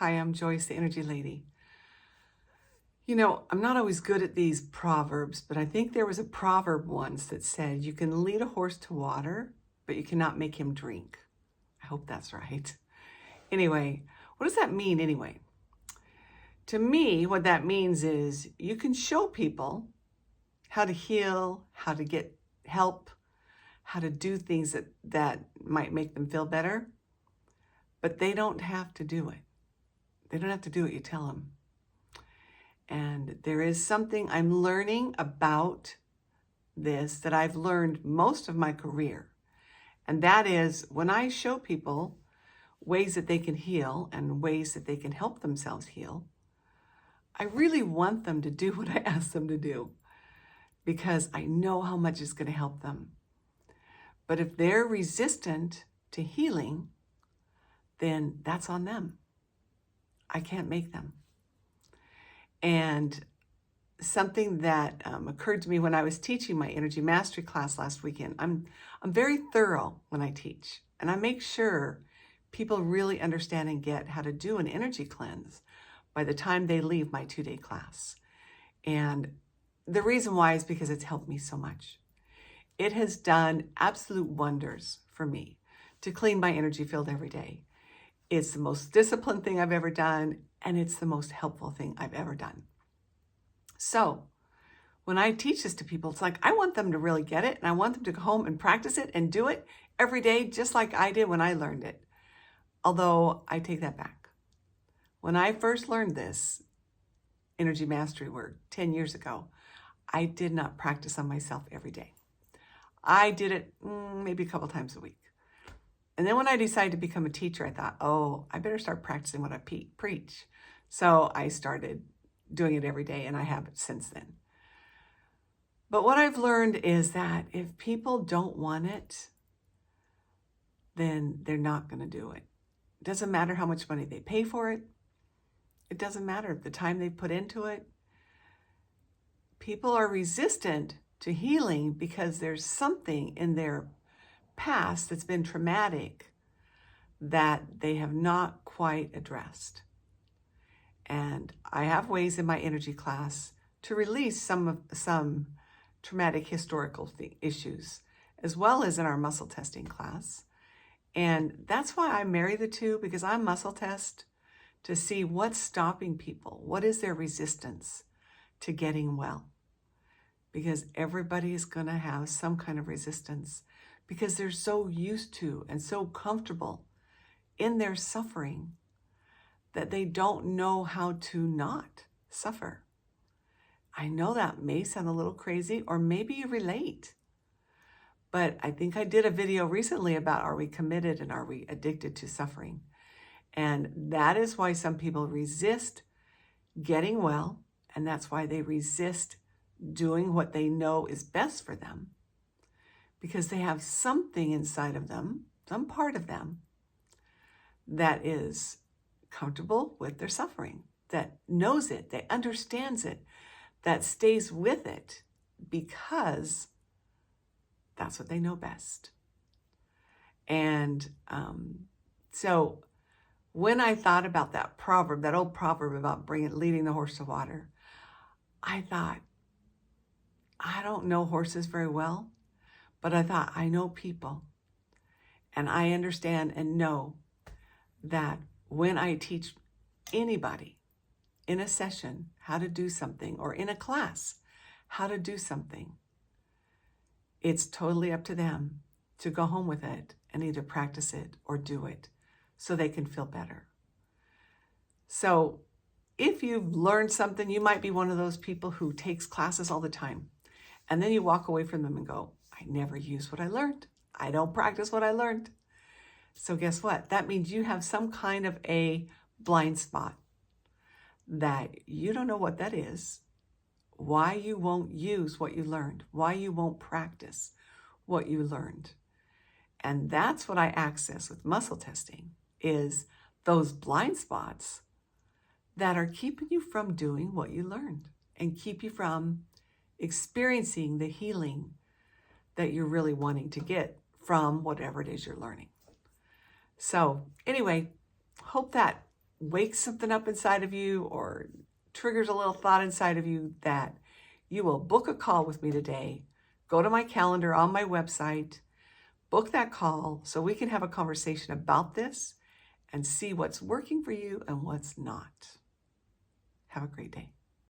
Hi, I'm Joyce, the Energy Lady. You know, I'm not always good at these proverbs, but I think there was a proverb once that said, you can lead a horse to water, but you cannot make him drink. I hope that's right. Anyway, what does that mean anyway? To me, what that means is you can show people how to heal, how to get help, how to do things that might make them feel better, but they don't have to do it. They don't have to do what you tell them. And there is something I'm learning about this that I've learned most of my career. And that is when I show people ways that they can heal and ways that they can help themselves heal, I really want them to do what I ask them to do because I know how much it's going to help them. But if they're resistant to healing, then that's on them. I can't make them. And something that occurred to me when I was teaching my energy mastery class last weekend, I'm very thorough when I teach, and I make sure people really understand and get how to do an energy cleanse by the time they leave my 2-day class. And the reason why is because it's helped me so much. It has done absolute wonders for me to clean my energy field every day. It's the most disciplined thing I've ever done, and it's the most helpful thing I've ever done. So when I teach this to people, it's like I want them to really get it, and I want them to go home and practice it and do it every day, just like I did when I learned it. Although I take that back. When I first learned this energy mastery work 10 years ago, I did not practice on myself every day. I did it maybe a couple times a week. And then when I decided to become a teacher, I thought, oh, I better start practicing what I preach. So I started doing it every day, and I have it since then. But what I've learned is that if people don't want it, then they're not going to do it. It doesn't matter how much money they pay for it. It doesn't matter the time they put into it. People are resistant to healing because there's something in their past that's been traumatic that they have not quite addressed. And I have ways in my energy class to release some traumatic historical issues, as well as in our muscle testing class. And that's why I marry the two, because I muscle test to see what's stopping people. What is their resistance to getting well? Because everybody is going to have some kind of resistance because they're so used to and so comfortable in their suffering that they don't know how to not suffer. I know that may sound a little crazy, or maybe you relate. But I think I did a video recently about, are we committed and are we addicted to suffering? And that is why some people resist getting well, and that's why they resist doing what they know is best for them, because they have something inside of them, some part of them, that is comfortable with their suffering, that knows it, that understands it, that stays with it because that's what they know best. And so when I thought about that proverb, that old proverb about leading the horse to water, I thought, I don't know horses very well, but I thought, I know people. And I understand and know that when I teach anybody in a session how to do something, or in a class how to do something, it's totally up to them to go home with it and either practice it or do it so they can feel better. So if you've learned something, you might be one of those people who takes classes all the time, and then you walk away from them and go, I never use what I learned. I don't practice what I learned. So guess what? That means you have some kind of a blind spot that you don't know what that is, why you won't use what you learned, why you won't practice what you learned. And that's what I access with muscle testing, is those blind spots that are keeping you from doing what you learned and keep you from experiencing the healing that you're really wanting to get from whatever it is you're learning. So anyway, hope that wakes something up inside of you or triggers a little thought inside of you, that you will book a call with me today. Go to my calendar on my website, book that call so we can have a conversation about this and see what's working for you and what's not. Have a great day.